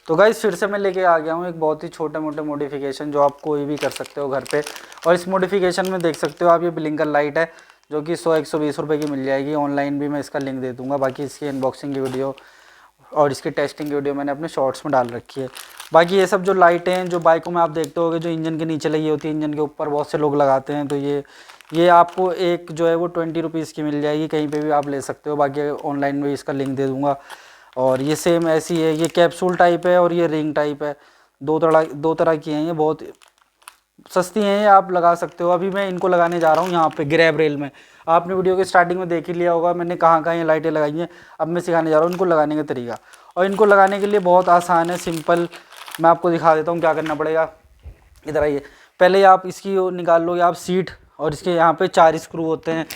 तो गाइस फिर से मैं लेके आ गया हूँ एक बहुत ही छोटे मोटे मॉडिफिकेशन जो आप कोई भी कर सकते हो घर पे। और इस मॉडिफिकेशन में देख सकते हो आप, ये ब्लिंकर लाइट है जो कि 100-120 रुपये की मिल जाएगी ऑनलाइन भी। मैं इसका लिंक दे दूँगा, बाकी इसकी अनबॉक्सिंग की वीडियो और इसकी टेस्टिंग की वीडियो मैंने अपने शॉर्ट्स में डाल रखी है। बाकी ये सब जो लाइटें हैं जो बाइकों में आप देखते होगे जो इंजन के नीचे लगी होती है, इंजन के ऊपर बहुत से लोग लगाते हैं, तो ये आपको एक जो है वो 20 रुपीज़ की मिल जाएगी, कहीं पे भी आप ले सकते हो। बाकी ऑनलाइन में इसका लिंक दे दूँगा। और ये सेम ऐसी है, ये कैप्सूल टाइप है और ये रिंग टाइप है, दो तरह की हैं। ये बहुत सस्ती हैं, ये आप लगा सकते हो। अभी मैं इनको लगाने जा रहा हूँ यहाँ पे ग्रैब रेल में। आपने वीडियो के स्टार्टिंग में देख ही लिया होगा मैंने कहाँ कहाँ ये लाइटें लगाई हैं। अब मैं सिखाने जा रहा हूँ इनको लगाने का तरीका। और इनको लगाने के लिए बहुत आसान है, सिंपल। मैं आपको दिखा देता हूँ क्या करना पड़ेगा। इधर आइए, पहले आप इसकी वो निकाल लोगे आप सीट, और इसके यहाँ पे 4 स्क्रू होते हैं,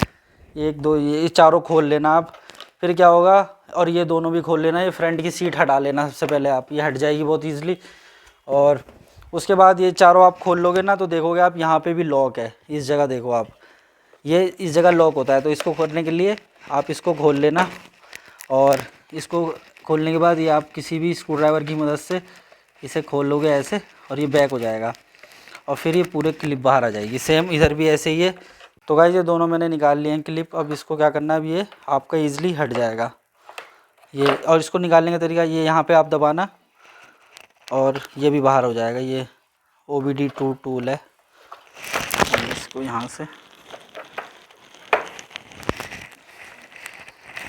1 2, ये चारों खोल लेना आप। फिर क्या होगा, और ये दोनों भी खोल लेना। ये फ्रंट की सीट हटा लेना सबसे पहले आप, ये हट जाएगी बहुत ईजिली। और उसके बाद ये चारों आप खोल लोगे ना, तो देखोगे आप यहाँ पे भी लॉक है, इस जगह देखो आप, ये इस जगह लॉक होता है। तो इसको खोलने के लिए आप इसको खोल लेना, और इसको खोलने के बाद ये आप किसी भी स्क्रू ड्राइवर की मदद से इसे खोल लोगे ऐसे, और ये बैक हो जाएगा, और फिर ये पूरे क्लिप बाहर आ जाएगी। सेम इधर भी ऐसे ही है। तो गाइस ये दोनों मैंने निकाल लिए हैं क्लिप। अब इसको क्या करना है, अब ये आपका ईजिली हट जाएगा ये। और इसको निकालने का तरीका, ये यहाँ पे आप दबाना और ये भी बाहर हो जाएगा। ये OBD2 टूल है, इसको यहाँ से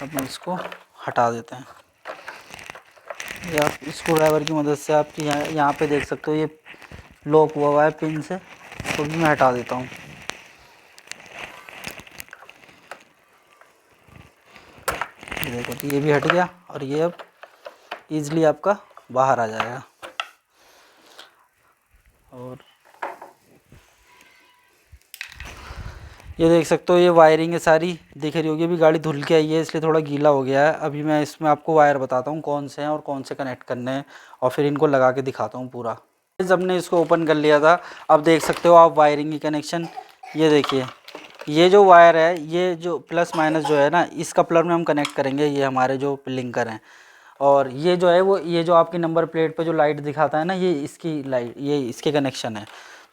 अब इसको हटा देते हैं। या आप स्क्रू ड्राइवर की मदद से आप यहाँ पे देख सकते हो ये लॉक हुआ है पिन से, इसको भी मैं हटा देता हूँ। ये देखो, तो ये भी हट गया, और ये अब ईजिली आपका बाहर आ जाएगा। और ये देख सकते हो ये वायरिंग है सारी दिख रही होगी। अभी गाड़ी धुल के आई है इसलिए थोड़ा गीला हो गया है। अभी मैं इसमें आपको वायर बताता हूँ कौन से हैं और कौन से कनेक्ट करने हैं, और फिर इनको लगा के दिखाता हूँ पूरा। जब ने इसको ओपन कर लिया था, अब देख सकते हो आप वायरिंग की कनेक्शन। ये देखिए, ये जो वायर है, ये जो प्लस माइनस जो है ना, इस कपलर में हम कनेक्ट करेंगे। ये हमारे जो ब्लिंकर हैं, और ये जो है वो, ये जो आपकी नंबर प्लेट पे जो लाइट दिखाता है ना, ये इसकी लाइट, ये इसके कनेक्शन है।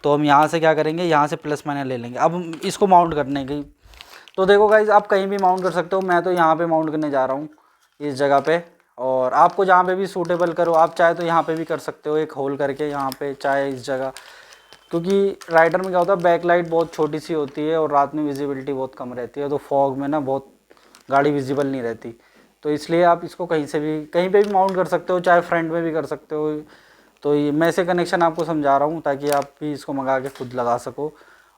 तो हम यहाँ से क्या करेंगे, यहाँ से प्लस माइनस ले लेंगे। अब हम इसको माउंट करने की, तो देखो गाइज आप कहीं भी माउंट कर सकते हो। मैं तो यहाँ पे माउंट करने जा रहा हूँ इस जगह पे, और आपको जहाँ पे भी सूटेबल करो, आप चाहे तो यहाँ पे भी कर सकते हो एक होल करके यहाँ पे, चाहे इस जगह। क्योंकि राइडर में क्या होता है, बैक लाइट बहुत छोटी सी होती है और रात में विजिबिलिटी बहुत कम रहती है, तो फॉग में ना बहुत गाड़ी विजिबल नहीं रहती। तो इसलिए आप इसको कहीं से भी, कहीं पे भी माउंट कर सकते हो, चाहे फ्रंट में भी कर सकते हो। तो ये मैं से कनेक्शन आपको समझा रहा हूँ ताकि आप भी इसको मंगा के खुद लगा सको।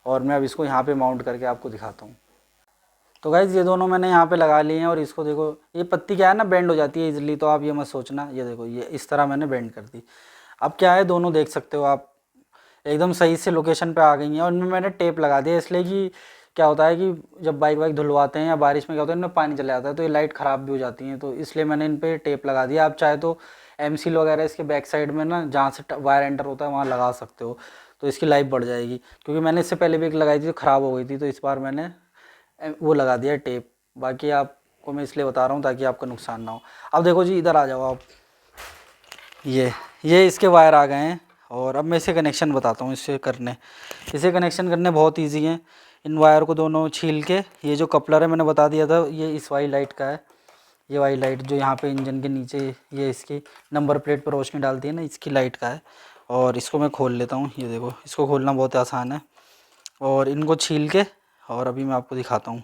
और मैं अब इसको यहाँ पे माउंट करके आपको दिखाता हूँ। तो गाइज़ ये दोनों मैंने यहाँ पे लगा लिए हैं, और इसको देखो, ये पत्ती क्या है ना, बेंड हो जाती है इजीली, तो आप ये मत सोचना। ये देखो, ये इस तरह मैंने बेंड कर दी। अब क्या है, दोनों देख सकते हो आप एकदम सही से लोकेशन पे आ गई हैं। और इनमें मैंने टेप लगा दिया, इसलिए कि क्या होता है कि जब बाइक वाइक धुलवाते हैं या बारिश में क्या होता है, इनमें पानी चला जाता है, तो ये लाइट ख़राब भी हो जाती हैं। तो इसलिए मैंने इन पर टेप लगा दिया। आप चाहे तो एमसील वगैरह इसके बैक साइड में ना, जहाँ से वायर एंटर होता है वहाँ लगा सकते हो, तो इसकी लाइफ बढ़ जाएगी। क्योंकि मैंने इससे पहले भी एक लगाई थी तो ख़राब हो गई थी, तो इस बार मैंने वो लगा दिया टेप। बाकी आपको मैं इसलिए बता रहा हूँ ताकि आपका नुकसान ना हो। अब देखो जी, इधर आ जाओ आप। ये इसके वायर आ गए हैं, और अब मैं इसे कनेक्शन बताता हूँ। इसे कनेक्शन करने बहुत इजी है। इन वायर को दोनों छील के, ये जो कपलर है मैंने बता दिया था, ये इस वाली लाइट का है। ये वाली लाइट जो यहाँ पे इंजन के नीचे, ये इसकी नंबर प्लेट पर रोशनी डालती है ना, इसकी लाइट का है। और इसको मैं खोल लेता हूँ। ये देखो, इसको खोलना बहुत आसान है। और इनको छील के, और अभी मैं आपको दिखाता हूँ,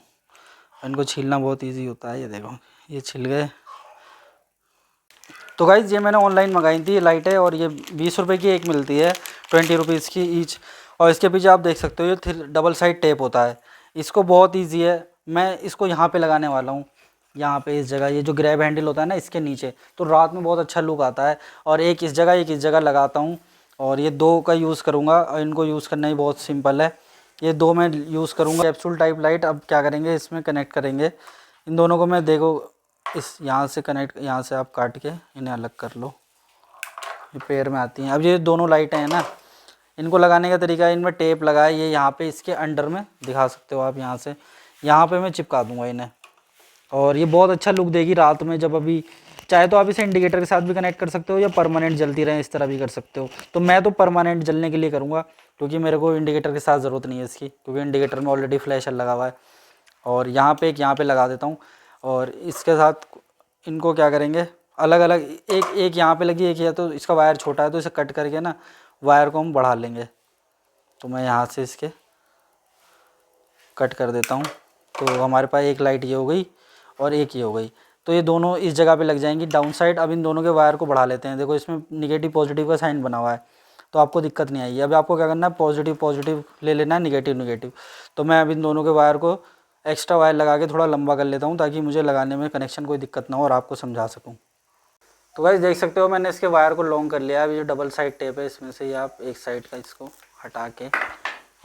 इनको छीलना बहुत ईजी होता है। ये देखो, ये छिल गए। तो गाइज़ ये मैंने ऑनलाइन मंगाई थी ये लाइटें, और ये 20 रुपये की एक मिलती है, 20 रुपीज़ की ईच। और इसके पीछे आप देख सकते हो ये डबल साइड टेप होता है। इसको बहुत ईजी है, मैं इसको यहाँ पे लगाने वाला हूँ, यहाँ पे इस जगह, ये जो ग्रैब हैंडल होता है ना इसके नीचे, तो रात में बहुत अच्छा लुक आता है। और एक इस जगह लगाता हूँ, और ये 2 का यूज़ करूँगा। और इनको यूज़ करना ही बहुत सिंपल है। ये 2 मैं यूज़ करूँगा, कैप्सूल टाइप लाइट। अब क्या करेंगे, इसमें कनेक्ट करेंगे इन दोनों को। मैं देखो, इस यहाँ से कनेक्ट, यहाँ से आप काट के इन्हें अलग कर लो, ये पेयर में आती हैं। अब ये दोनों लाइटें हैं ना, इनको लगाने का तरीका है, इनमें टेप लगा है, ये यहाँ पे इसके अंडर में दिखा सकते हो आप, यहाँ से यहाँ पे मैं चिपका दूँगा इन्हें। और ये बहुत अच्छा लुक देगी रात में, जब अभी चाहे तो आप इसे इंडिकेटर के साथ भी कनेक्ट कर सकते हो या परमानेंट जलती रहे इस तरह भी कर सकते हो। तो मैं तो परमानेंट जलने के लिए करूँगा, क्योंकि मेरे को इंडिकेटर के साथ ज़रूरत नहीं है इसकी, क्योंकि इंडिकेटर में ऑलरेडी फ्लैशर लगा हुआ है। और यहाँ पे एक यहाँ पे लगा देता हूँ, और इसके साथ इनको क्या करेंगे, अलग अलग एक यहाँ पे लगी, एक या तो इसका वायर छोटा है तो इसे कट करके ना वायर को हम बढ़ा लेंगे। तो मैं यहाँ से इसके कट कर देता हूँ। तो हमारे पास एक लाइट ये हो गई और एक ये हो गई, तो ये दोनों इस जगह पे लग जाएंगी डाउन साइड। अब इन दोनों के वायर को बढ़ा लेते हैं। देखो इसमें निगेटिव पॉजिटिव का साइन बना हुआ है, तो आपको दिक्कत नहीं आएगी। अब आपको क्या करना है, पॉजिटिव पॉजिटिव ले लेना है, निगेटिव निगेटिव। तो मैं अब इन दोनों के वायर को एक्स्ट्रा वायर लगा के थोड़ा लंबा कर लेता हूँ, ताकि मुझे लगाने में कनेक्शन कोई दिक्कत ना हो और आपको समझा सकूँ। तो गाइस देख सकते हो मैंने इसके वायर को लॉन्ग कर लिया। अभी जो डबल साइड टेप है इसमें से आप एक साइड का इसको हटा के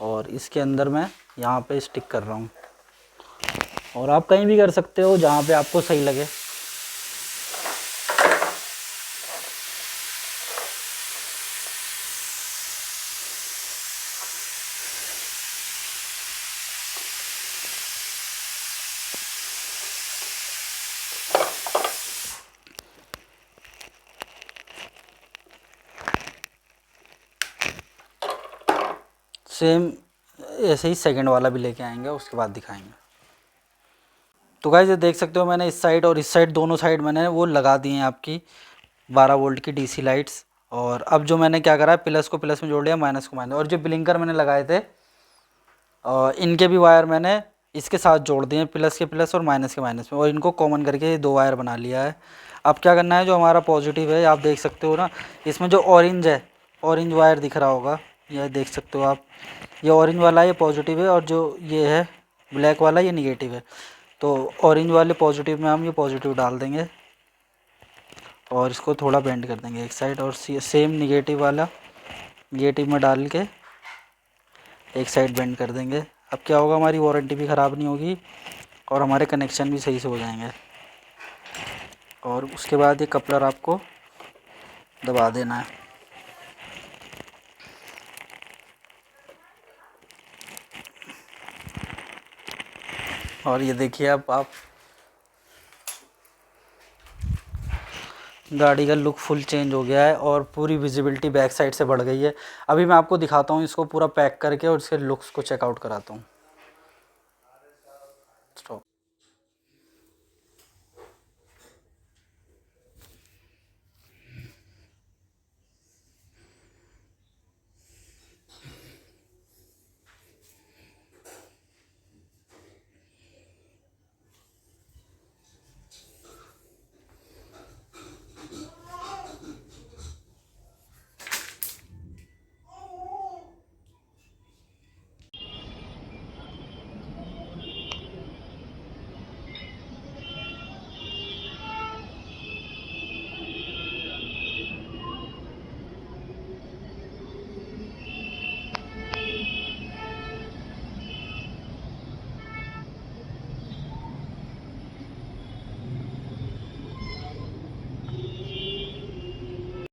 और इसके अंदर मैं यहाँ पे स्टिक कर रहा हूँ, और आप कहीं भी कर सकते हो जहाँ पे आपको सही लगे। सेम ऐसे ही सेकंड वाला भी लेके आएंगे, उसके बाद दिखाएंगे। तो गाइस ये देख सकते हो मैंने इस साइड और इस साइड दोनों साइड मैंने वो लगा दी हैं आपकी 12 वोल्ट की डीसी लाइट्स। और अब जो मैंने क्या करा है, प्लस को प्लस में जोड़ लिया, माइनस को माइनस। और जो ब्लिंकर मैंने लगाए थे इनके भी वायर मैंने इसके साथ जोड़ दिए, प्लस के प्लस और माइनस के माइनस में, और इनको कॉमन करके ये 2 वायर बना लिया है। अब क्या करना है, जो हमारा पॉजिटिव है आप देख सकते हो ना, इसमें जो ऑरेंज है, ऑरेंज वायर दिख रहा होगा, यह देख सकते हो आप, ये ऑरेंज वाला ये पॉजिटिव है और जो ये है ब्लैक वाला ये निगेटिव है। तो ऑरेंज वाले पॉजिटिव में हम ये पॉजिटिव डाल देंगे और इसको थोड़ा बेंड कर देंगे एक साइड, और सेम निगेटिव वाला निगेटिव में डाल के एक साइड बेंड कर देंगे। अब क्या होगा, हमारी वारंटी भी ख़राब नहीं होगी और हमारे कनेक्शन भी सही से हो जाएंगे। और उसके बाद ये कपलर आपको दबा देना है। और ये देखिए अब आप गाड़ी का लुक फुल चेंज हो गया है और पूरी विजिबिलिटी बैक साइड से बढ़ गई है। अभी मैं आपको दिखाता हूँ इसको पूरा पैक करके और इसके लुक्स को चेकआउट कराता हूँ।